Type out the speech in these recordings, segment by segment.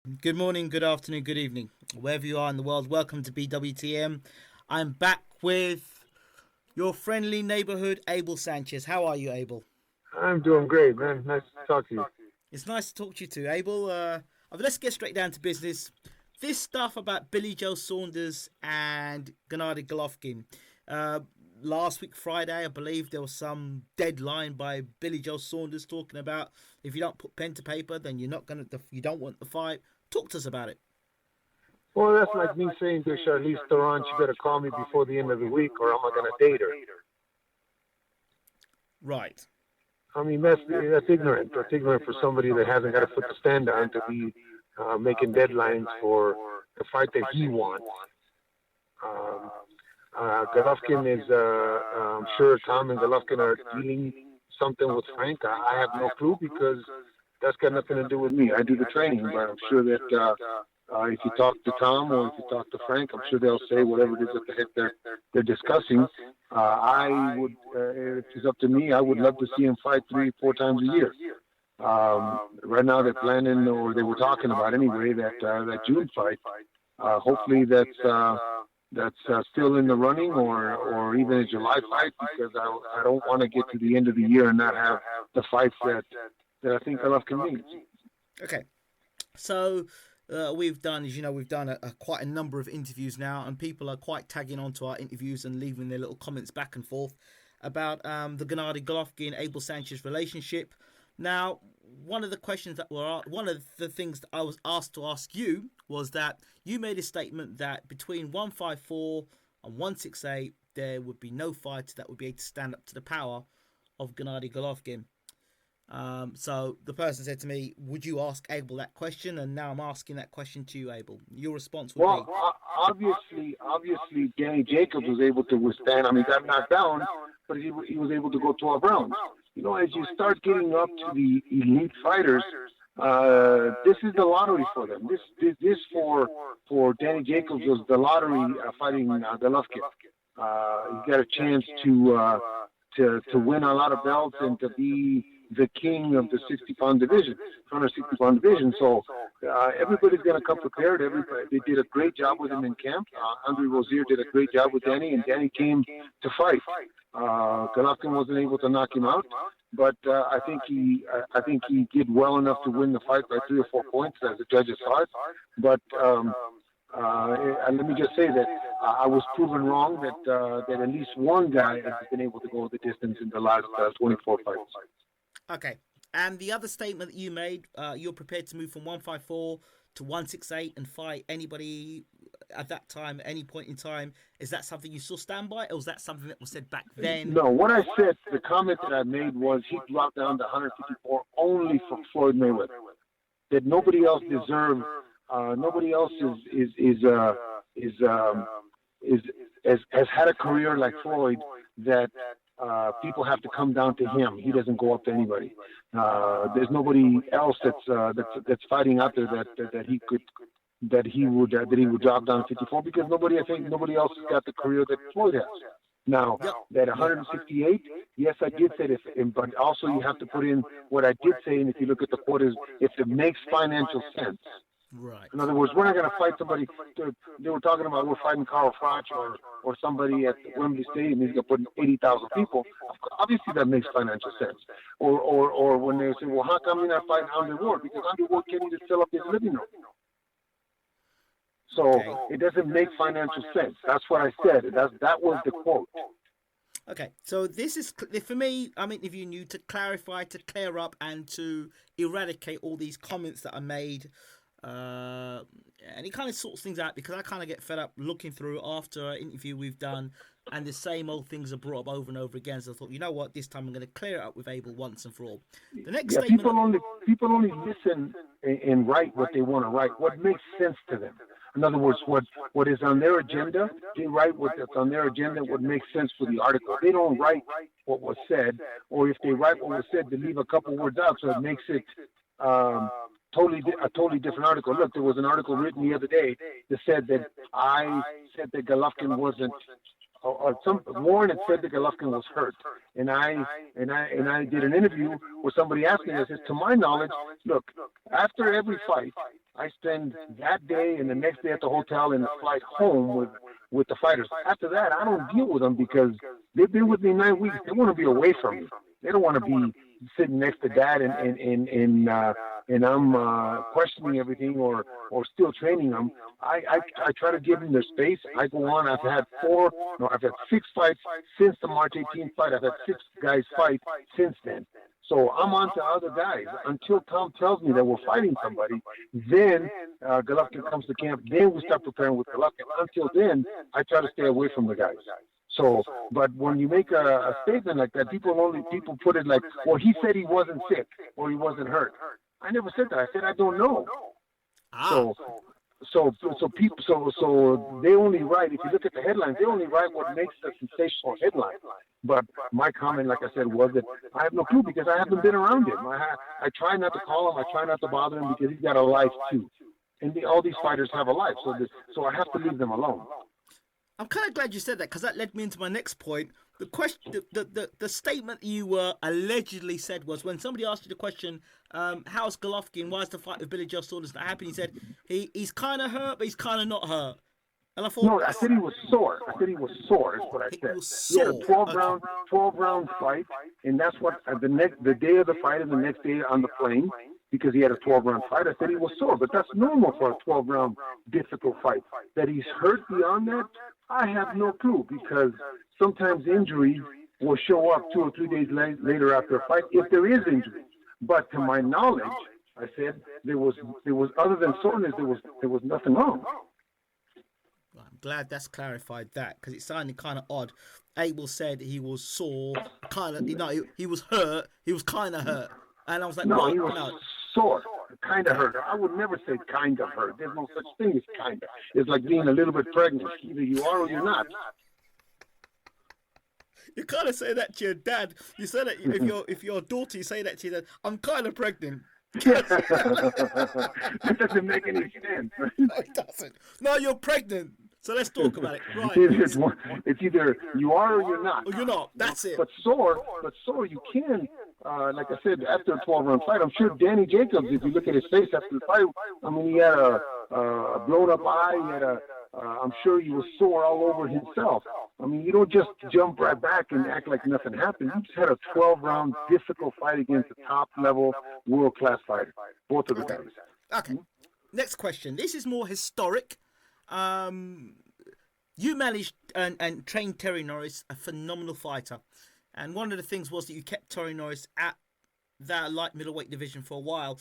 Good morning, good afternoon, good evening. Wherever you are in the world, welcome to BWTM. I'm back with your friendly neighborhood, Abel Sanchez. How are you, Abel? I'm doing great, man. Nice to talk to you. It's nice to talk to you too, Abel. Let's get straight down to business. This stuff about Billy Joe Saunders and Gennady Golovkin. Uh, Last week Friday, I believe there was some deadline by Billy Joe Saunders talking about if you don't put pen to paper, then you don't want the fight. Talk to us about it. Well, that's like me saying to Charlize Theron, she better call me before the end of the week or I'm not going to date her. Right. I mean, that's ignorant. That's ignorant for somebody that hasn't got a foot to stand on to be making deadlines for the fight that he wants. Um, Golovkin is, I'm sure Tom and Golovkin are dealing something with Frank. I have no clue because that's got nothing to do with me. I do the training, but I'm sure that if you talk to Tom or if you talk to Frank, I'm sure they'll say whatever it is that the heck they're discussing. I would, if it's up to me, I would love to see him fight 3-4 times a year. Right now they're planning, or they were talking about anyway, that June fight. Hopefully that's still in the running, or even a July fight, because I don't want to get to the end of the year and not have the fights that I think Golovkin needs. Okay. So we've done, as you know, we've done quite a number of interviews now, and people are quite tagging onto our interviews and leaving their little comments back and forth about the Gennady Golovkin Abel Sanchez relationship. Now, one of the things that I was asked to ask you was that you made a statement that between 154 and 168 there would be no fighter that would be able to stand up to the power of Gennady Golovkin. So the person said to me, would you ask Abel that question? And now I'm asking that question to you, Abel. Your response would be? Obviously, Danny Jacobs was able to withstand. I mean, he got knocked down, but he was able to go 12 rounds. You know, as you start getting up to the elite fighters, this is the lottery for them. This for Danny Jacobs was the lottery fighting Golovkin. He got a chance to win a lot of belts and to be the king of the 60-pound division, 160-pound division. So everybody's going to come prepared. They did a great job with him in camp. Andre Rozier did a great job with Danny, and Danny came to fight. Golovkin wasn't able to knock him out, but I think he did well enough to win the fight by 3 or 4 points, as the judges saw it. But and let me just say that I was proven wrong that at least one guy has been able to go the distance in the last 24 fights. Okay. And the other statement that you made, you're prepared to move from 154 to 168 and fight anybody at that time, at any point in time. Is that something you still stand by, or was that something that was said back then? No, what I said, the comment that I made was he dropped down to 154 only for Floyd Mayweather. That nobody else deserved. Nobody else has had a career like Floyd that. People have to come down to him. He doesn't go up to anybody. There's nobody else that's fighting out there that he would drop down to 54, because nobody else has got the career that Floyd has. Now, that 168, yes, I did say this, but also you have to put in what I did say, and if you look at the quote, is if it makes financial sense. Right. In other words, we're not going to fight somebody. They were talking about we're fighting Carl Froch or somebody at Wembley Stadium. He's going to put 80,000 people. Obviously, that makes financial sense. Or when they say, well, how come you're not fighting Andre Ward? Because Andre Ward can't even fill up his living room. So it doesn't make financial sense. That's what I said. That was the quote. Okay, so this is, for me, I'm interviewing you to clarify, to clear up, and to eradicate all these comments that are made. And it kind of sorts things out, because I kind of get fed up looking through after an interview we've done, and the same old things are brought up over and over again. So I thought, you know what, this time I'm going to clear it up with Abel once and for all. The next statement. People only listen and write what they want to write, what makes sense to them. In other words, what is on their agenda, they write what's on their agenda, what makes sense for the article. They don't write what was said, or if they write what was said, they leave a couple words out, so it makes it a totally different article. Look, there was an article written the other day that said that I said that Golovkin wasn't. Warren had said that Golovkin was hurt, and I did an interview where somebody asked me. I said, to my knowledge, look, after every fight, I spend that day and the next day at the hotel and the flight home with the fighters. After that, I don't deal with them because they've been with me 9 weeks. They want to be away from me. They don't want to be sitting next to Dad and I'm questioning everything or still training them. I try to give them their space. I go on. I've had 6 fights since the March 18th fight. I've had 6 guys fight since then. So I'm on to other guys until Tom tells me that we're fighting somebody. Then Golovkin comes to camp. Then we start preparing with Golovkin. Until then, I try to stay away from the guys. So, but when you make a statement like that, people put it like, well, he said he wasn't sick or he wasn't hurt. I never said that. I said I don't know. So they only write. If you look at the headlines, they only write what makes a sensational headline. But my comment, like I said, was that I have no clue because I haven't been around him. I try not to call him. I try not to bother him because he's got a life too, and all these fighters have a life. So I have to leave them alone. I'm kind of glad you said that because that led me into my next point. The question, the statement you allegedly said was when somebody asked you the question, how's Golovkin? Why is the fight with Billy Joe Saunders not happening? He said he's kind of hurt, but he's kind of not hurt. And I thought, no, I said he was sore. I said he was sore. Is what I said. He had a 12-round fight, and that's what the day of the fight and the next day on the plane. Because he had a 12-round fight, I said he was sore, but that's normal for a 12-round difficult fight. That he's hurt beyond that, I have no clue because sometimes injury will show up 2 or 3 days later after a fight if there is injury. But to my knowledge, I said there was other than soreness, there was nothing wrong. I'm glad that's clarified that because it sounded kind of odd. Abel said he was sore, kind of, he was hurt, he was kind of hurt. And I was like, no, he was sore, kind of hurt. I would never say kind of hurt. There's no such thing as kind of. It's like being a little bit pregnant. Either you are or you're not. You kind of say that to your dad. You say that if your daughter, you say that to your dad. I'm kind of pregnant. That doesn't make any sense. No, it doesn't. No, you're pregnant. So let's talk about it. Right. It's either you are or you're not. Or you're not. That's it. But sore, you can. Like I said, after a 12-round fight, I'm sure Danny Jacobs, if you look at his face after the fight, I mean, he had a blown-up eye. He had I'm sure he was sore all over himself. I mean, you don't just jump right back and act like nothing happened. You just had a 12-round difficult fight against a top-level world-class fighter, both of the guys. Okay. Next question. This is more historic. You managed and trained Terry Norris, a phenomenal fighter. And one of the things was that you kept Terry Norris at that light middleweight division for a while.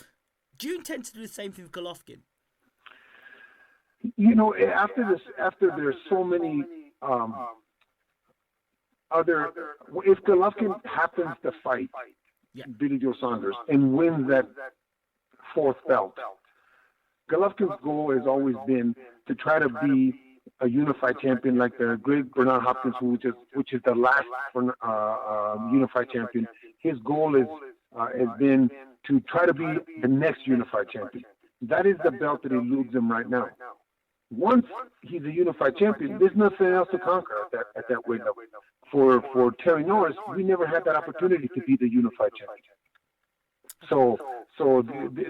Do you intend to do the same thing with Golovkin? You know, after there's so many if Golovkin happens to fight Billy Joe Saunders and wins that 4th belt, Golovkin's goal has always been to try to be a unified champion like the great Bernard Hopkins, which is the last unified champion. His goal has been to try to be the next unified champion. That is the belt that eludes him right now. Once he's a unified champion, there's nothing else to conquer at that window. For Terry Norris, we never had that opportunity to be the unified champion. So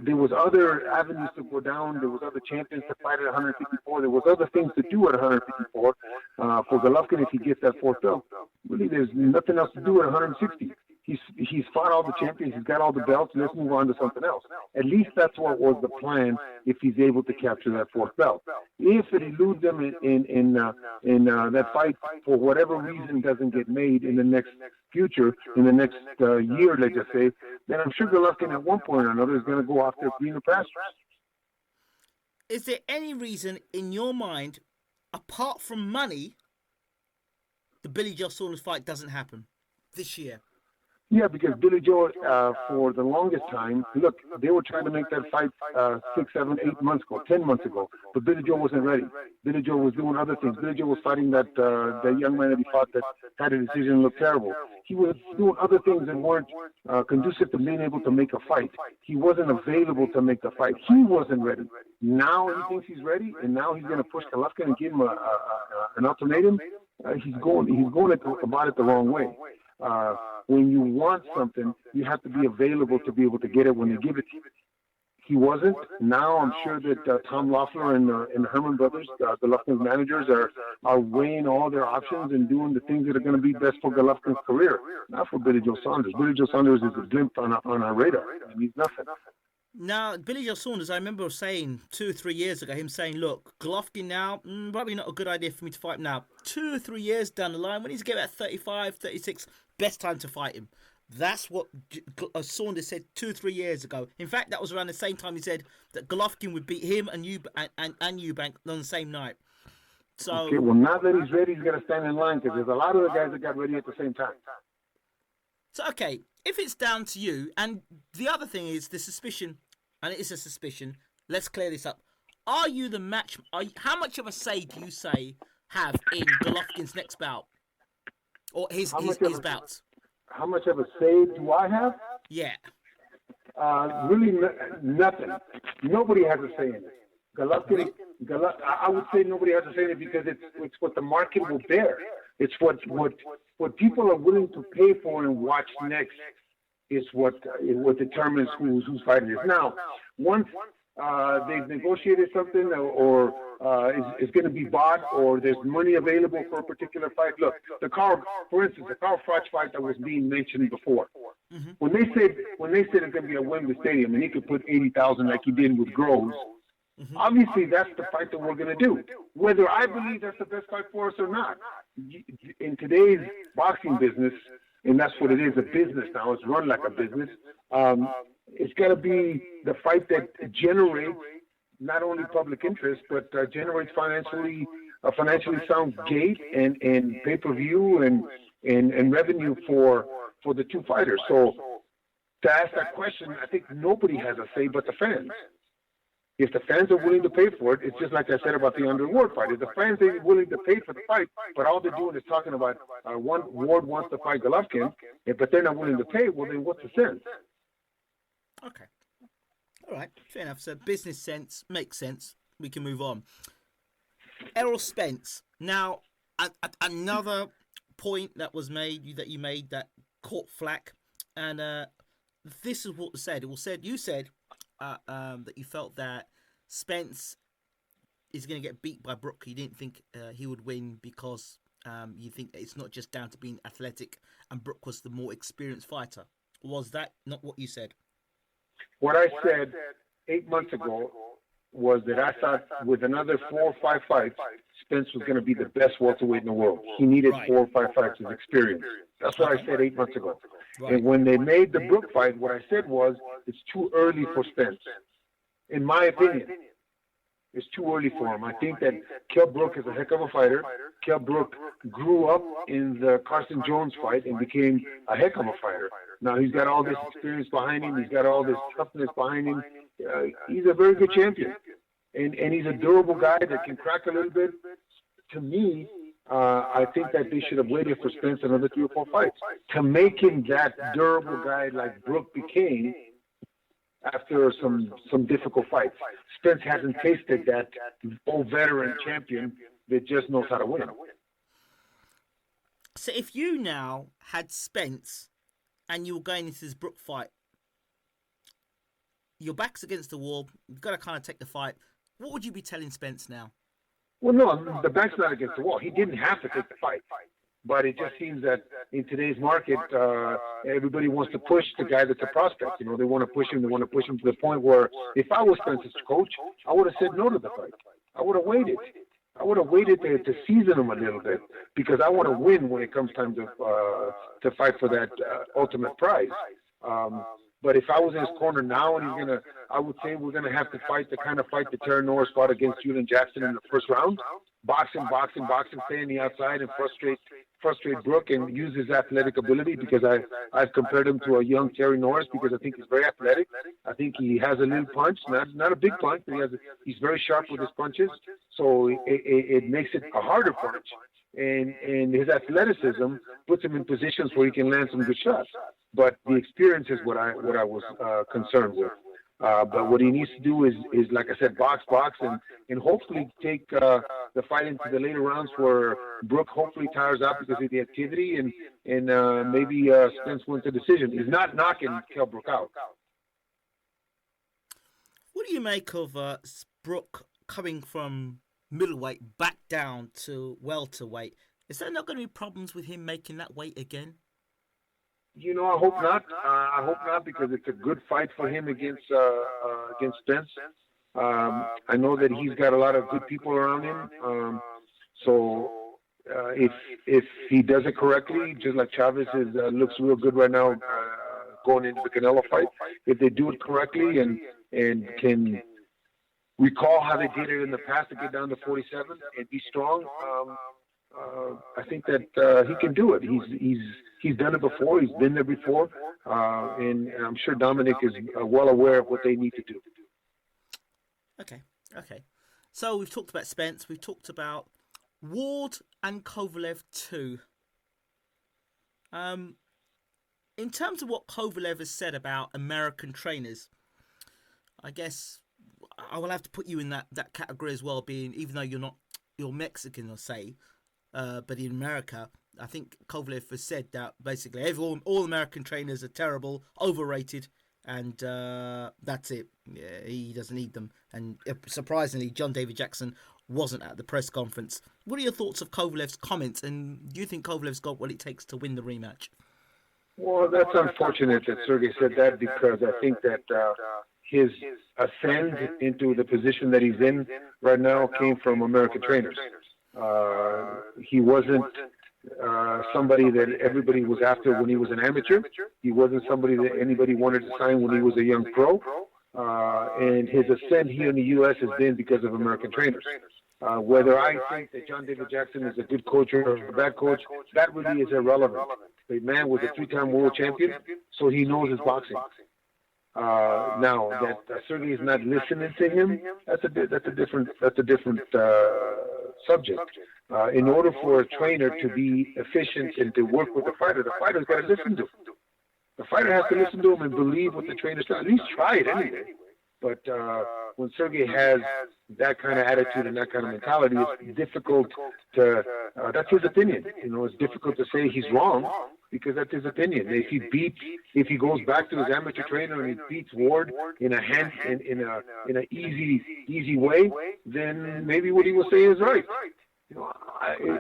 there was other avenues to go down. There was other champions to fight at 154. There was other things to do at 154. For Golovkin, if he gets that 4th belt, really there's nothing else to do at 160. He's fought all the champions. He's got all the belts. Let's move on to something else. At least that's what was the plan if he's able to capture that 4th belt. If it eludes him in that fight for whatever reason doesn't get made in the next future, in the next year, let's just say, then I'm sure Golovkin at one point or another is going to go off to greener pastures. Is there any reason in your mind, apart from money, the Billy Joe Saunders fight doesn't happen this year? Yeah, because Billy Joe, for the longest time, look, they were trying to make that fight 6, 7, 8 months ago, 10 months ago, but Billy Joe wasn't ready. Billy Joe was doing other things. Billy Joe was fighting that young man that he fought that had a decision look terrible. He was doing other things that weren't conducive to being able to make a fight. He wasn't available to make the fight. He wasn't ready. Now he thinks he's ready, and now he's going to push Golovkin and give him an ultimatum. He's going about it the wrong way. When you want something, you have to be available to be able to get it when they give it to you. he wasn't. Now I'm sure that Tom Loeffler and Herman Brothers, Golovkin's managers, are weighing all their options and doing the things that are going to be best for Golovkin's career, not for Billy Joe Saunders. Billy Joe Saunders is a blimp on our radar. He means nothing. Now, Billy Joe Saunders, I remember saying 2 or 3 years ago, him saying, look, Golovkin now, probably not a good idea for me to fight him now. 2 or 3 years down the line, when he's getting at 35, 36, best time to fight him. That's what Saunders said 2 or 3 years ago. In fact, that was around the same time he said that Golovkin would beat him and Eubank on the same night. So, okay, well, now that he's ready, he's got to stand in line because there's a lot of the guys that got ready at the same time. So, okay, if it's down to you, and the other thing is the suspicion, and it is a suspicion, let's clear this up. Are you the match? How much of a say do you have in Golovkin's next bout? Or his bouts? How much of a say do I have? Yeah. Really nothing. Nobody has a say in it. Golovkin, I would say nobody has a say in it because it's what the market will bear. It's what people are willing to pay for and watch next is what determines who's fighting is. Now, once they've negotiated something or is going to be bought or there's money available for a particular fight. Look, for instance, the Carl Froch fight that was being mentioned before. Mm-hmm. When they said it's going to be a Wembley Stadium and he could put 80,000 like he did with Groves, mm-hmm. Obviously that's the fight that we're going to do. Whether I believe that's the best fight for us or not, in today's boxing business, and that's what it is, a business now. It's run like a business. It's got to be the fight that generates not only public interest, but generates financially sound gate and pay-per-view and revenue for the two fighters. So to ask that question, I think nobody has a say but the fans. If the fans are willing to pay for it, it's just like I said about the Andre Ward fight. If the fans ain't willing to pay for the fight, but all they're doing is talking about Ward wants to fight Golovkin, but they're not willing to pay, well, then what's the sense? Okay. All right. Fair enough. So business sense makes sense. We can move on. Errol Spence. Now, another point that you made that caught flack, and this is what was said. You said that you felt that Spence is going to get beat by Brook. You didn't think he would win because you think it's not just down to being athletic and Brook was the more experienced fighter. Was that not what you said? What I said 8 months ago was that I thought with another 4 or 5 fights, Spence was going to be the best welterweight in the world. He needed 4 or 5 fights of experience. That's what I said 8 months ago. Right. And when they made the Brook fight, what I said was, it's too early for Spence. In my opinion, it's too early for him. I think that Kell Brook is a heck of a fighter. Kell Brook grew up in the Carson Jones fight and became a heck of a fighter. Now he's got all this experience behind him. He's got all this toughness behind him. He's a very good champion. And he's a durable guy that can crack a little bit. To me, I think that they should have waited for Spence another 3 or 4 fights to make him that durable guy like Brook became after some difficult fights. Spence hasn't tasted that old veteran champion that just knows how to win. So if you now had Spence and you were going into this Brook fight, your back's against the wall, you've got to kind of take the fight, what would you be telling Spence now? Well, no, the back's not against the wall. He didn't have to take the fight. But it just seems that in today's market, everybody wants to push the guy that's a prospect. You know, they want to push him. They want to push him to the point where if I was Spence's coach, I would have said no to the fight. I would have waited. I would have waited to season him a little bit because I want to win when it comes time to fight for that ultimate prize. But if I was in his corner now and I would say we're gonna have to fight the kind of fight that Terry Norris fought against Julian Jackson in the first round. Box him, stay on the outside and frustrate Brook and use his athletic ability because I've compared him to a young Terry Norris because I think he's very athletic. I think he has a little punch, not a big punch, but he's very sharp with his punches. So it makes it a harder punch. And his athleticism puts him in positions where he can land some good shots. But the experience is what I was concerned with. But what he needs to do is like I said, box, and hopefully take the fight into the later rounds where Brook hopefully tires out because of the activity, and maybe Spence wins the decision. He's not knocking Kell Brook out. What do you make of Brook coming from middleweight back down to welterweight? Is there not going to be problems with him making that weight again? I hope not. I hope not because it's a good fight for him against Spence. I know that he's got a lot of good people around him. So if he does it correctly, just like Chavez looks real good right now going into the Canelo fight, if they do it correctly and can recall how they did it in the past to get down to 47 and be strong, I think that he can do it. He's done it before. He's been there before, and I'm sure Dominic is well aware of what they need to do. Okay. So we've talked about Spence. We've talked about Ward and Kovalev too. In terms of what Kovalev has said about American trainers, I guess I will have to put you in that category as well, being even though you're Mexican, I'll say, but in America, I think Kovalev has said that basically all American trainers are terrible, overrated, and that's it. Yeah, he doesn't need them. And surprisingly, John David Jackson wasn't at the press conference. What are your thoughts of Kovalev's comments, and do you think Kovalev's got what it takes to win the rematch? Well, that's unfortunate that Sergey said that because I think that his ascent into the position that he's in right now came from American trainers. He wasn't somebody that everybody was after when he was an amateur. He wasn't somebody that anybody wanted to sign when he was a young pro. And his ascent here in the U.S. has been because of American trainers. Whether I think that John David Jackson is a good coach or a bad coach, that really is irrelevant. The man was a three-time world champion, so he knows his boxing. Now that Sergey is not listening to him, that's a different subject. In order for a trainer to be efficient and to work with the fighter's got to listen to him. The fighter has to listen to him and believe what the trainer says. At least try it anyway. But when Sergey has that kind of attitude and that kind of mentality, it's difficult to. That's his opinion. It's difficult to say he's wrong because that's his opinion. If he goes back to his amateur trainer and he beats Ward in an easy way, then maybe what he will say is right.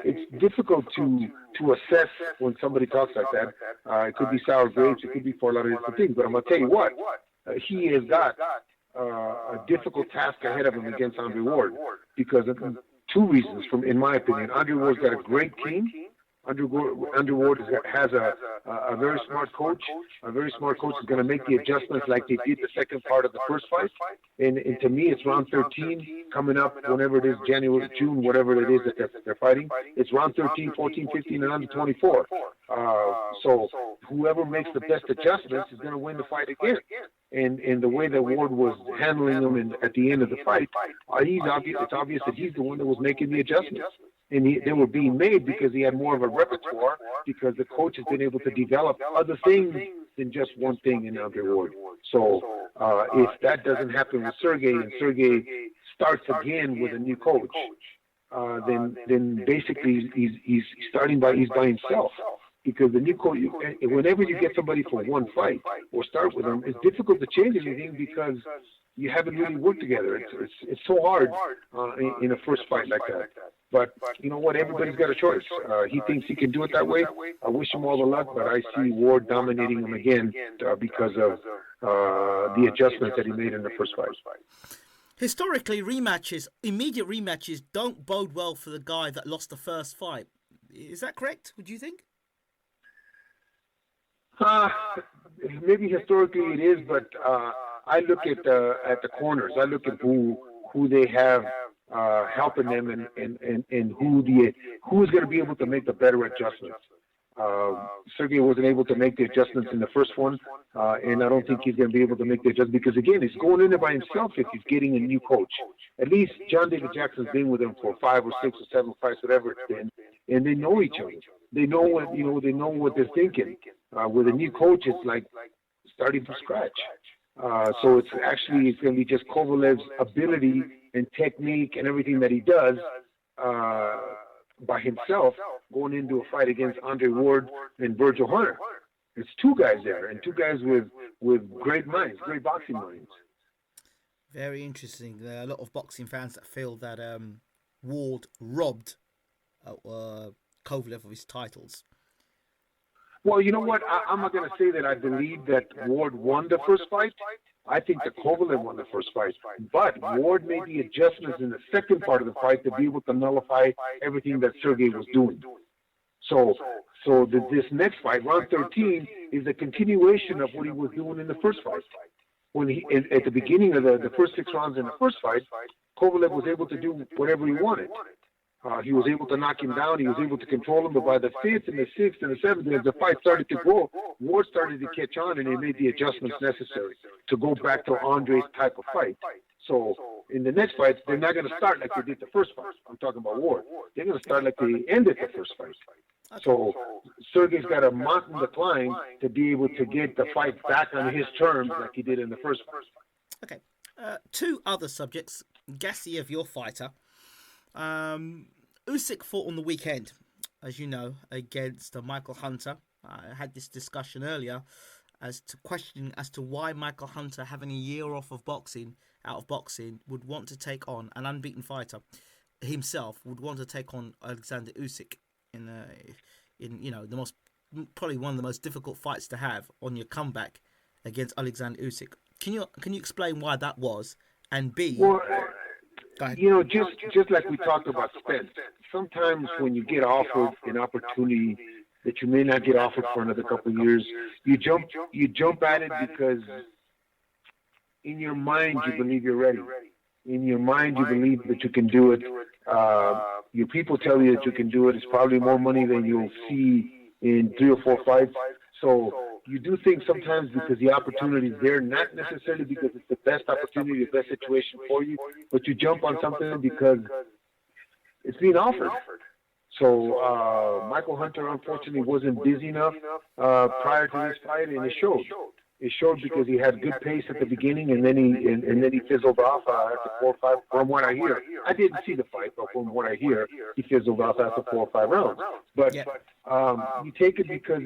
It's difficult to assess when somebody talks like that. It could be sour grapes, it could be for a lot of different things. But I'm gonna tell you what, he has got a difficult task ahead of him against Andre Ward because of two reasons. In my opinion, Andre Ward's got a great team. Andre Ward has a very smart coach. A very smart coach is going to make the adjustments like they did the second part of the first fight. And to me, it's round 13 coming up whenever it is, January, June, whatever it is that they're fighting. It's round 13, 14, 15, and under 24. So whoever makes the best adjustments is going to win the fight again. And the way that Ward was handling them at the end of the fight, it's obvious that he's the one that was making the adjustments. And they were being made because he had more of a repertoire because the coach has been able to develop other things than just one thing in Andre Ward. So if that doesn't happen with Sergey and Sergey starts again with a new coach, then basically he's by himself. Because the new coach, whenever you get somebody for one fight or start with them, it's difficult to change anything because you haven't really worked together. It's so hard in a first fight like that. But you know what? Everybody's got a choice. He thinks he can do it that way. I wish him all the luck, but I see Ward dominating him again because of the adjustments that he made in the first fight. Historically, immediate rematches, don't bode well for the guy that lost the first fight. Is that correct? Would you think? Maybe historically it is, but I look at the corners. I look at who they have helping them and who is going to be able to make the better adjustments. Sergey wasn't able to make the adjustments in the first one, and I don't think he's going to be able to make the adjustments because again, he's going in there by himself if he's getting a new coach. At least John David Jackson's been with him for 5 or 6 or 7 fights, whatever it's been, and they know each other. They know what they're thinking. With a new coach, it's like starting from scratch. So it's going to be just Kovalev's ability and technique and everything that he does by himself going into a fight against Andre Ward and Virgil Hunter. It's two guys there, and two guys with great minds, great boxing minds. Very interesting. There are a lot of boxing fans that feel that Ward robbed Kovalev of his titles. Well, you know what? I'm not going to say that I believe that Ward won the first fight. I think that Kovalev won the first fight. But Ward made the adjustments in the second part of the fight to be able to nullify everything that Sergey was doing. So this next fight, round 13, is a continuation of what he was doing in the first fight. When he, at the beginning of the first 6 rounds in the first fight, Kovalev was able to do whatever he wanted. He was able to knock him down. He was able to control him. But by the 5th and the 6th and the 7th, as the fight started to grow, Ward started to catch on, and he made the adjustments necessary to go back to Andre's type of fight. So in the next fight, they're not going to start like they did the first fight. I'm talking about Ward. They're going to start like they ended the first fight. So Sergey's got a mountain to climb to be able to get the fight back on his terms like he did in the first fight. Okay. 2 other subjects. Gassiev, your fighter. Usyk fought on the weekend, as you know, against Michael Hunter. I had this discussion earlier as to questioning as to why Michael Hunter, having a year off of boxing, out of boxing, would want to take on an unbeaten fighter himself, would want to take on Alexander Usyk in you know, the most, probably one of the most difficult fights to have on your comeback against Alexander Usyk. Can you explain why that was? And B, well, you know, just like we talked about Spence, sometimes when you get offered an opportunity that you may not get offered for another couple of years, you jump at it because in your mind you believe you're ready. In your mind you believe that you can do it. Your people tell you that you can do it. It's probably more money than you'll see in 3 or 4 fights. So you do things sometimes because the opportunity is there, not necessarily because it's the best opportunity, the best situation for you, but you jump on something because it's being offered. So Michael Hunter, unfortunately, wasn't busy enough prior to this fight, and it showed. It showed because he had good pace at the beginning, and then he fizzled off after 4 or 5. From what I hear, I didn't see the fight, but from what I hear, he fizzled off after 4 or 5 rounds. But you take it because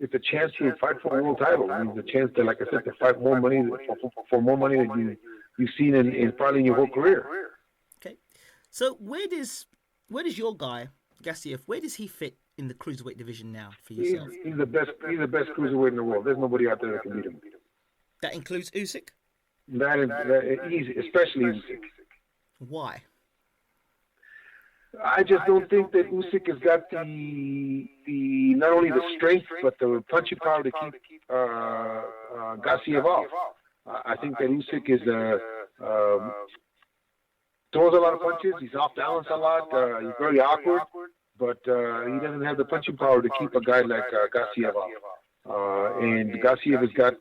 it's a chance to fight for a world title. I mean, it's a chance to, like I said, to fight more money for more money than you've seen in probably in your whole career. Okay, so where does your guy Gassiev, where does he fit in the cruiserweight division now for yourself? He's the best cruiserweight in the world. There's nobody out there that can beat him. That includes Usyk? That is easy, especially Usyk. Why? I just don't think that Usyk has got the not only the strength but the punching power to keep Gassiev off. I think that Usyk is throws a lot of punches. He's off balance a lot. He's very awkward, but he doesn't have the punching power to keep a guy like Gassiev off. And Gassiev has got,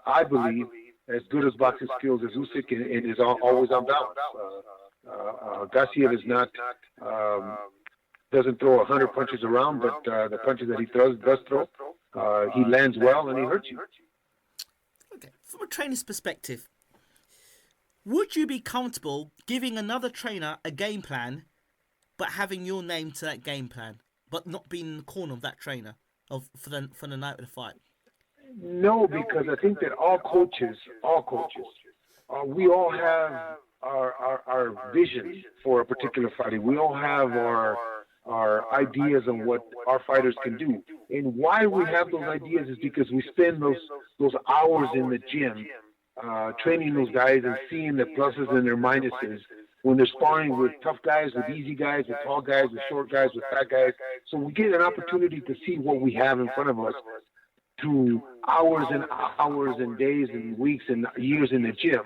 I believe, as good as boxing skills as Usyk, and is always on balance. Gassiev is not, doesn't throw 100 punches around, but the punches that he does throw, he lands well and he hurts you. Okay, from a trainer's perspective, would you be comfortable giving another trainer a game plan, but having your name to that game plan, but not being in the corner of that trainer for the night of the fight? No, because I think that all coaches, we all have our vision for a particular fighter. We all have our ideas on what our fighters can do. And why we have those ideas is because we spend those hours in the gym training those guys and seeing the pluses and their minuses when they're sparring with tough guys, with easy guys, with tall guys, with short guys, with fat guys. So we get an opportunity to see what we have in front of us through hours and hours and days and weeks and years in the gym.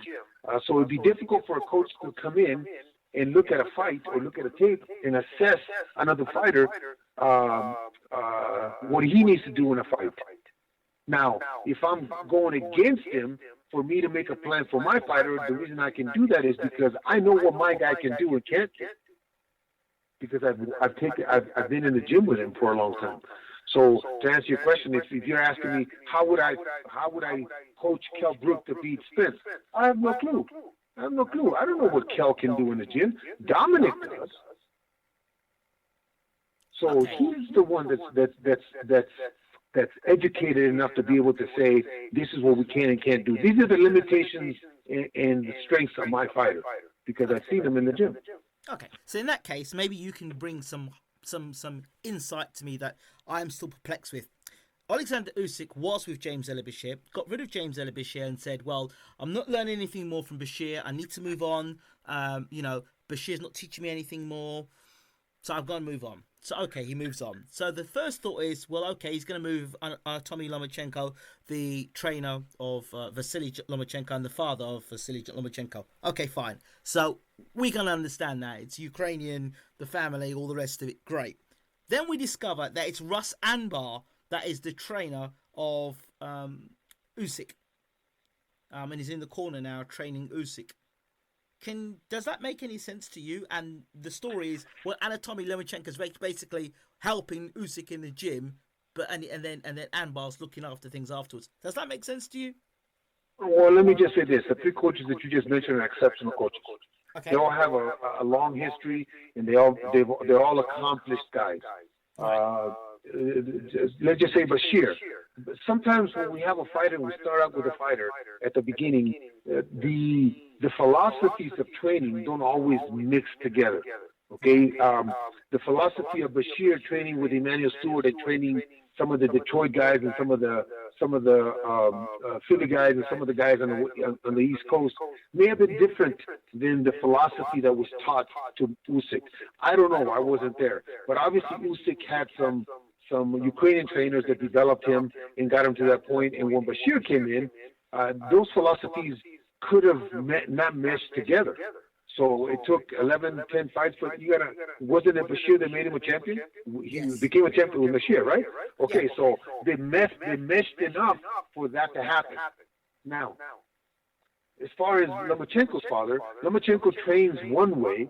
So it'd be difficult for a coach to come in and look at a fight or look at a tape and assess another fighter what he needs to do in a fight. Now, if I'm going against him, for me to make a plan for my fighter, the reason I can do that is because I know what my guy can do and can't do. Because I've been in the gym with him for a long time. So to answer your question, if you're asking me how would I coach Kell Brook to beat Spence, I have no clue. I don't know what Kell can do in the gym. Dominic does. So he's the one that's that's educated enough to be able to say this is what we can and can't do. These are the limitations and the strengths of my fighter because I've seen them in the gym. Okay, so in that case, maybe you can bring some insight to me that I'm still perplexed with. Alexander Usyk was with James Bashir, got rid of James Bashir and said, well, I'm not learning anything more from Bashir. I need to move on. Bashir's not teaching me anything more. So I've got to move on. So, okay, he moves on. So the first thought is, well, okay, he's going to move Tommy Lomachenko, the trainer of Vasily Lomachenko and the father of Vasily Lomachenko. Okay, fine. So we can understand that. It's Ukrainian, the family, all the rest of it. Great. Then we discover that it's Russ Anbar that is the trainer of Usyk. And he's in the corner now training Usyk. Does that make any sense to you? And the story is, well, Anatoly Lomachenko's basically helping Usyk in the gym, and then Anbar's looking after things afterwards. Does that make sense to you? Well, let me just say this: the three coaches that you just mentioned are exceptional coaches. Okay. They all have a long history, and they're all accomplished guys. Right. Let's just say Bashir. Sometimes when we have a fighter, we start out with a fighter at the beginning. The philosophies of training don't always mix together. Okay, the philosophy of Bashir training with Emmanuel Stewart and training some of the Detroit guys and some of the Philly guys and some of the guys on the East Coast may have been different than the philosophy that was taught to Usyk. I don't know. I wasn't there, but obviously Usyk had some Ukrainian trainers that developed him and got him to that point. And when Bashir came in, those philosophies could have not meshed together. So it took 11, 10 fights. But wasn't it Bashir that made him a champion? He became a champion with Bashir, right? Okay, so they meshed enough for that to happen. Now, as far as Lomachenko's father, Lomachenko trains one way,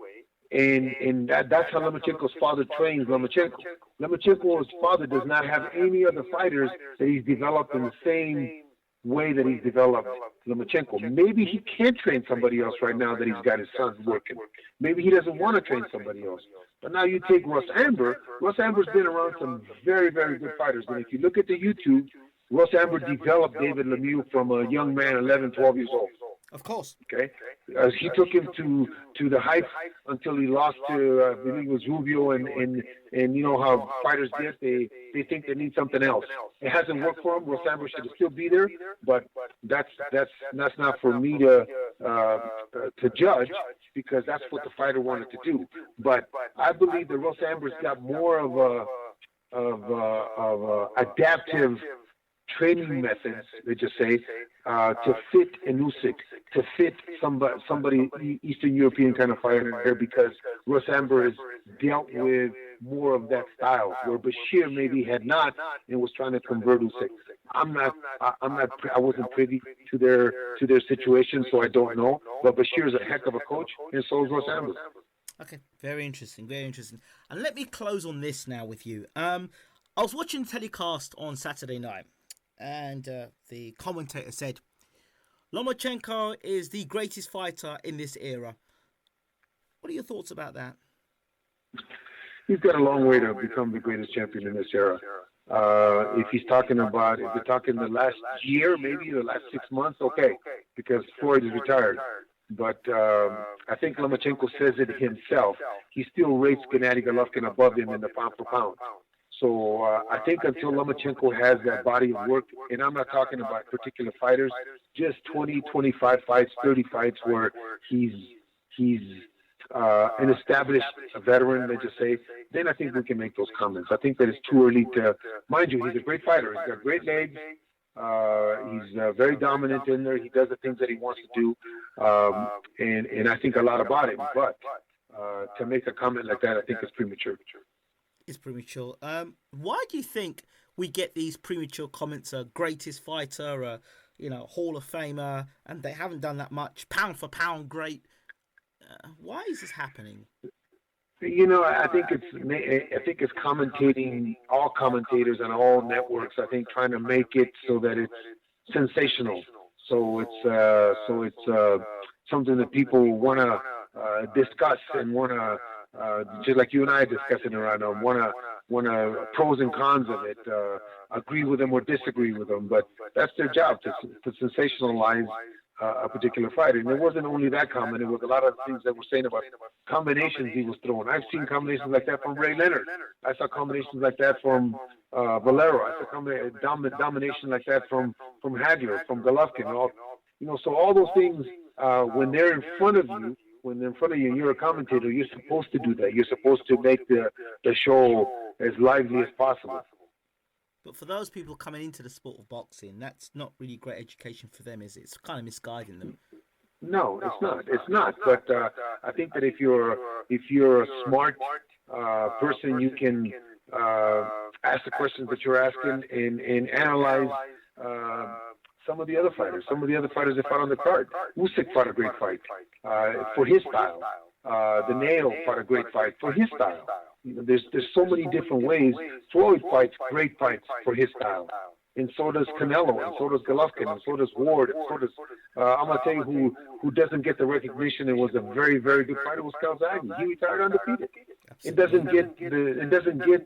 and that's how Lomachenko's father trains Lomachenko. Lomachenko's father does not have any other fighters that he's developed in the same way that he's developed Lomachenko. Maybe he can't train somebody else right now that he's got his sons working. Maybe he doesn't want to train somebody else. But now you take Russ Anbar. Russ Amber's been around some very, very good fighters. And if you look at the YouTube, Russ Anbar developed David Lemieux from a young man, 11, 12 years old. Of course. Okay. He took him to the heights until he lost to, I believe it was Rubio, and you know how fighters get, they think they need something else. It hasn't worked for him. Russ Anbar should still be there, but that's not for me to judge, because that's what the fighter wanted to do. But I believe that Russ Ambar's got more of adaptive training methods, they just say, to fit an Usyk, to fit somebody Eastern European kind of fighter in there, because Russ Anbar has dealt with more of that style, where Bashir maybe had not and was trying to convert Usyk. I wasn't privy to their situation, so I don't know. But Bashir is a heck of a coach, and so is Russ Anbar. Okay, very interesting, very interesting. And let me close on this now with you. I was watching telecast on Saturday night, and the commentator said, Lomachenko is the greatest fighter in this era. What are your thoughts about that? He's got a long way to become the greatest champion in this era. If they're talking the last year, maybe the last 6 months, okay, because Floyd is retired. But I think Lomachenko says it himself. He still rates Gennady Golovkin above him in the pound for pound. So I think until Lomachenko has that body of work, and I'm not talking about particular fighters, just 20, 25 fights, 30 fights where he's an established veteran, they just say, then I think we can make those comments. I think that it's too early to, mind you, he's a great fighter. He's got great legs. He's very dominant in there. He does the things that he wants to do. And I think a lot about him. But to make a comment like that, I think it's premature. It's premature. Why do you think we get these premature comments? Greatest fighter, Hall of Famer, and they haven't done that much. Pound for pound, great. Why is this happening? I think it's commentating, all commentators on all networks. I think trying to make it so that it's sensational. So it's something that people want to discuss and want to. Just like you and I are discussing around, want pros and cons of it, agree with them or disagree with them. But that's their job to sensationalize a particular fighter. And it wasn't only that comment; it was a lot of things that were saying about combinations he was throwing. I've seen combinations like that from Ray Leonard. I saw combinations like that from Valero. I saw domination like that from Hagler, from Golovkin. So all those things, when they're in front of you, and you're a commentator, you're supposed to do that. You're supposed to make the show as lively as possible. But for those people coming into the sport of boxing, that's not really great education for them, is it? It's kind of misguiding them. No, it's not. It's not. But I think that if you're a smart person, you can ask the questions that you're asking and analyze some of the other fighters. Some of the other fighters that fought on the card. Usyk fought a great fight for his style. The Nail fought a great fight for his style. There's so many different ways. Floyd fights great fights for his style. And so does Canelo, and so does Golovkin, and so does Ward, and so does I'm gonna tell you who doesn't get the recognition and was a very, very good fighter was Calzaghe. He retired undefeated. It doesn't get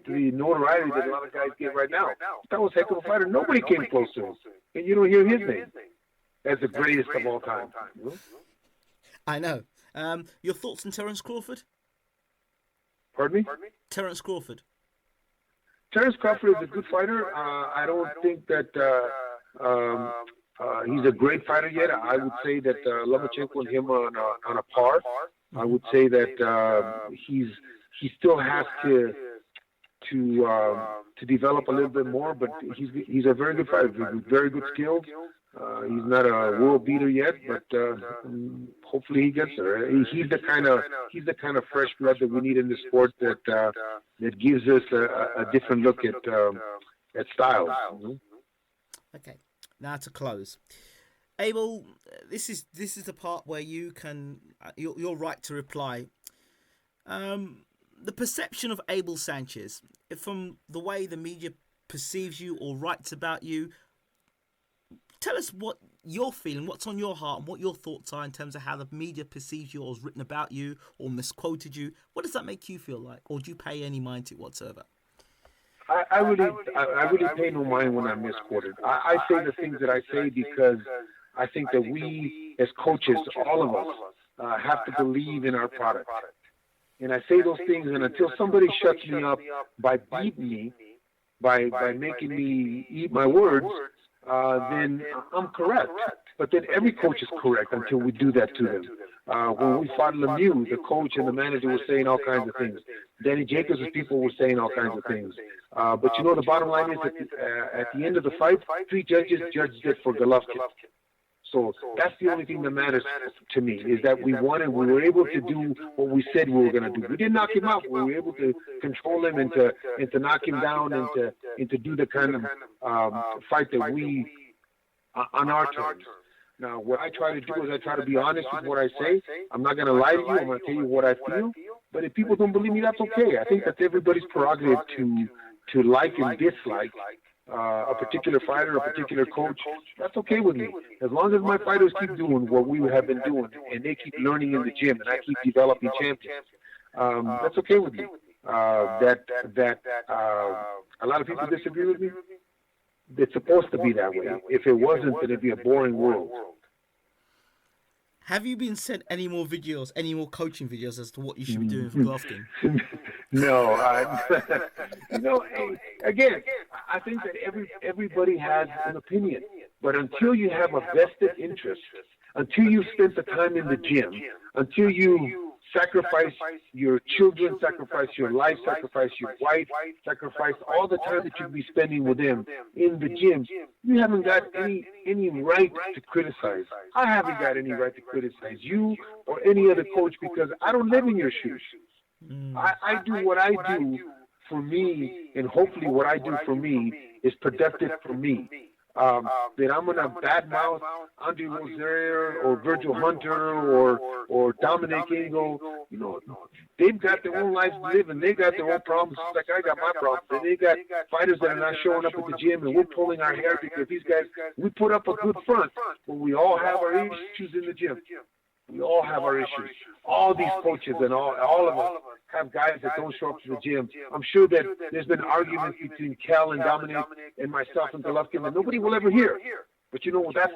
the notoriety that a lot of guys get right now. That was a heck of a fighter. Nobody came close to him. And you don't hear his name as the greatest of all time. I know. Your thoughts on Terence Crawford? Pardon me? Terence Crawford. Terence Crawford is a good fighter. I don't think that he's a great fighter yet. I would say that Lomachenko and him are on a par. I would say that he still has to develop a little bit more, but he's a very good fighter with very good skills. He's not a world beater yet, but hopefully he gets there. He's the kind of fresh blood that we need in the sport that gives us a different look at styles. Okay, now to close. Abel, this is the part where you can you're right to reply. The perception of Abel Sanchez, from the way the media perceives you or writes about you. Tell us what you're feeling, what's on your heart, and what your thoughts are in terms of how the media perceives you or has written about you or misquoted you. What does that make you feel like, or do you pay any mind to it whatsoever? I really pay no mind when I'm misquoted. I say the things that I say because I think that we, as coaches, all of us, have to believe in our product. And I say those things, and until somebody shuts me up by beating me, by making me eat my words, then I'm correct. But then every coach is correct until we do that to them. When we fought Lemieux, the coach and the manager were saying all kinds of things. Danny Jacobs' people were saying all kinds of things. But the bottom line is that at the end of the fight, 3 judges judged it for Golovkin. So that's the only thing that matters to me, is that we were able to do what we said we were going to do. We didn't knock him out. We were able to control him and to knock him down and to do the kind of fight that we, on our terms. Now, what I try to do is I try to be honest with what I say. I'm not going to lie to you. I'm going to tell you what I feel. But if people don't believe me, that's okay. I think that's everybody's prerogative to like and dislike a particular fighter, a particular coach. That's okay with me. As long as my fighters keep doing what we have been doing and they keep learning in the gym and I keep developing champions, that's okay with me. That a lot of people disagree with me. It's supposed to be that way. If it wasn't, then it'd be a boring world. Have you been sent any more videos, any more coaching videos as to what you should be doing for Golovkin? No. Again, I think that everybody has an opinion. But until you have a vested interest, until you spend the time in the gym, until you sacrifice your children, sacrifice your life, sacrifice your wife, sacrifice all the time that you'd be spending with them in the gym, you haven't got any right to criticize. I haven't got any right to criticize you or any other coach because I don't live in your shoes. I do what I do for me, and hopefully what I do for me is productive for me. That I'm going to badmouth Andre Rozier or Virgil Hunter or Dominic Ingle. They've got their own lives to live, and they got their own problems, just like I got my problems. And they got fighters that are not showing up at the gym, and we're pulling our hair because these guys, we put up a good front, but we all have our issues in the gym. We all have our issues. All these coaches and all of us have guys that don't show up to the gym. I'm sure that there's been arguments between Cal and Dominic and myself and Golovkin that nobody will ever hear. But you know, that's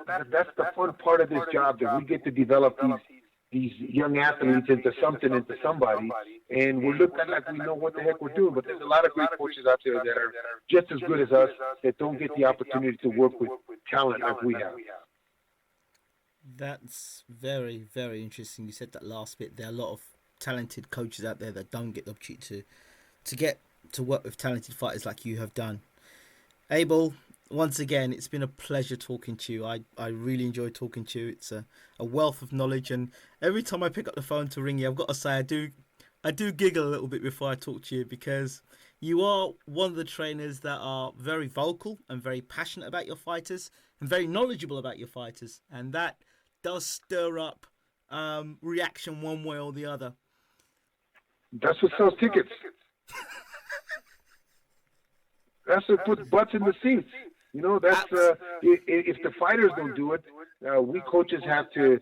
the fun part of this job, that we get to develop these young athletes into something, into somebody, and we're looking like we know what the heck we're doing. But there's a lot of great coaches out there that are just as good as us that don't get the opportunity to work with talent like we have. That's very, very interesting. You said that last bit. There are a lot of talented coaches out there that don't get the opportunity to get to work with talented fighters like you have done. Abel, once again, it's been a pleasure talking to you. I really enjoy talking to you. It's a wealth of knowledge, and every time I pick up the phone to ring you, I've got to say I do giggle a little bit before I talk to you, because you are one of the trainers that are very vocal and very passionate about your fighters and very knowledgeable about your fighters, and that does stir up reaction one way or the other. That's what sells tickets. That's what puts butts in the seats. You know, that's if the fighters don't do it, we coaches have to.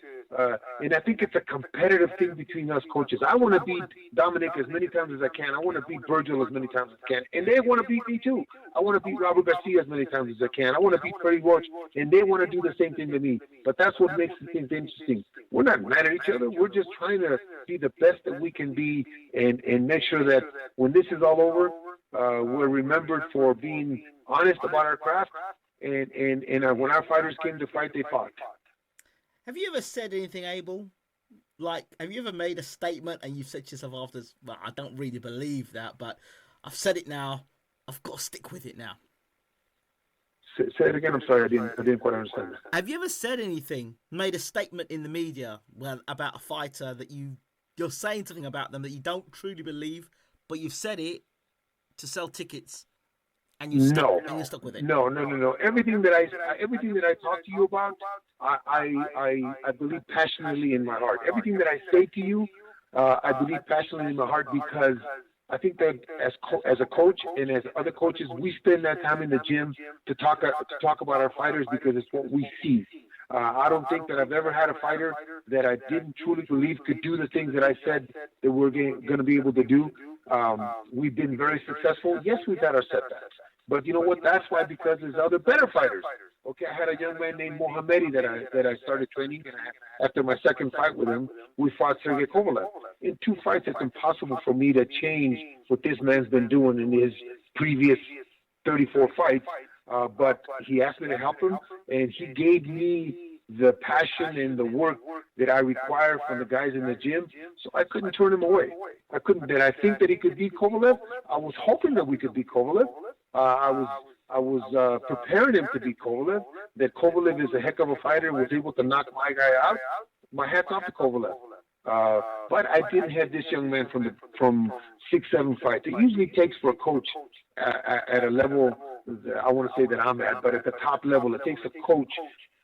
And I think it's a competitive thing between us coaches. I want to beat Dominic as many times as I can. I want to beat Virgil as many times as I can. And they want to beat me too. I want to beat Robert Garcia as many times as I can. I want to beat Freddie Roach. And they want to do the same thing to me. But that's what makes the things interesting. We're not mad at each other. We're just trying to be the best that we can be, and make sure that when this is all over, we're remembered for being honest about our craft. And when our fighters came to fight, they fought. Have you ever said anything, Abel? Like, have you ever made a statement and you've said to yourself afterwards, well, I don't really believe that, but I've said it now. I've got to stick with it now. Say it again. I'm sorry. I didn't quite understand that. Have you ever said anything, made a statement in the media about a fighter that you're saying something about them that you don't truly believe, but you've said it to sell tickets? And you stuck with it. No. Everything that I talk to you about, I believe passionately in my heart. Everything that I say to you, I believe passionately in my heart, because I think that as a coach and as other coaches, we spend that time in the gym to talk about our fighters, because it's what we see. I don't think that I've ever had a fighter that I didn't truly believe could do the things that I said that we're going to be able to do. We've been very successful. Yes, we've had our setbacks. But you know what? That's why, because there's other better fighters. Okay, I had a young man named Mohammedi that I started training, and after my second fight with him, we fought Sergey Kovalev. In 2 fights, it's impossible for me to change what this man's been doing in his previous 34 fights. But he asked me to help him, and he gave me the passion and the work that I require from the guys in the gym, so I couldn't turn him away. I couldn't. Did I think that he could beat Kovalev? I was hoping that we could beat Kovalev. I was preparing him to beat Kovalev. That Kovalev is a heck of a fighter and was able to knock my guy out. My hat's off to Kovalev. But I didn't have this young man from 6-7 fights. It usually takes for a coach at a level, I want to say that I'm at, but at the top level, it takes a coach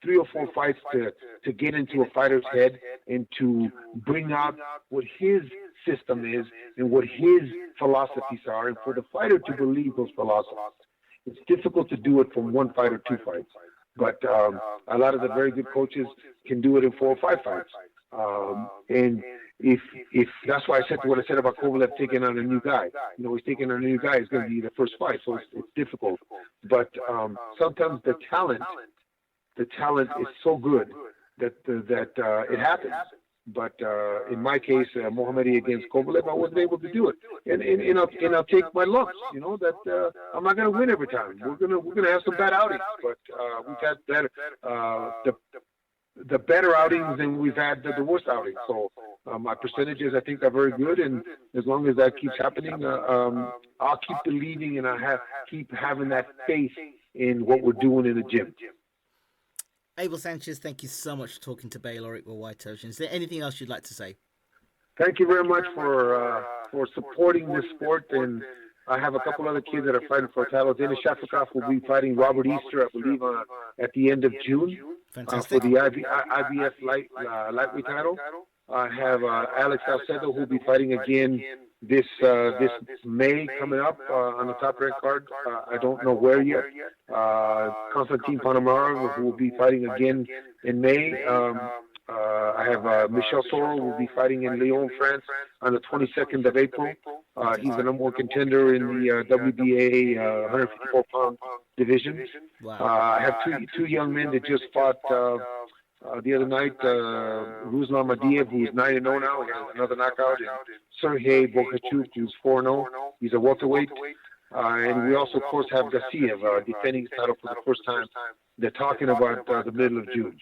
3 or 4 fights to get into a fighter's head and to bring out what his system is and what his philosophies are, and for the fighter to believe those philosophies. It's difficult to do it from 1 fight or 2 fights, but a lot of the very good coaches can do it in 4 or 5 fights. And if that's why I said what I said about Kovalev taking on a new guy. You know, he's taking on a new guy. It's going to be the first fight, so it's difficult. But sometimes the talent is so good that it happens. But in my case, Mohammedi against Kovalev, I wasn't able to do it, and I'll take my lumps. You know that I'm not going to win every time. We're gonna have some bad outings, but we've had better the better outings than we've had the worst outings. So my percentages, I think, are very good, and as long as that keeps happening, I'll keep believing, and keep having that faith in what we're doing in the gym. Abel Sanchez, thank you so much for talking to Baylor Equal White Television. Is there anything else you'd like to say? Thank you very much for supporting this sport, and I have a couple other kids that are fighting for a title. Dennis Shafikov will be fighting Robert Easter, I believe, at the end of June for the IBF lightweight title. I have Alex Salcedo, who will be fighting again this May coming up on the top rank card. I don't know where yet. Constantine Panamara, who will be fighting again in May. I I have Michel Toro will be fighting in Lyon, France, on the 22nd of April. He's the number one contender in the WBA 154-pound division. Wow. I have two young men that just fought the other night. Ruslan Madiev, who's 9-0 now, he has another knockout, and Sergey Bokhachuk, who's 4-0. He's a welterweight. And we also, of course, have Gassiev defending his title for the first time. They're talking about the middle of June.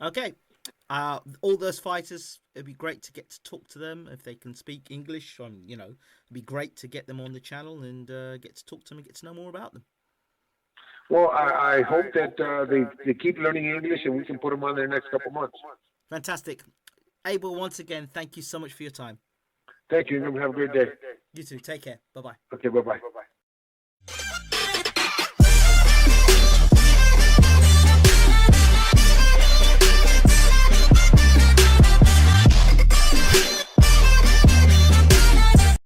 Okay. All those fighters, it'd be great to get to talk to them if they can speak English. It'd be great to get them on the channel and get to talk to them and get to know more about them. Well, I hope that they keep learning English and we can put them on there next couple months. Fantastic. Abel, once again, thank you so much for your time. Thank you, Ingram. Have a great day. You too. Take care. Bye-bye. Okay, bye-bye.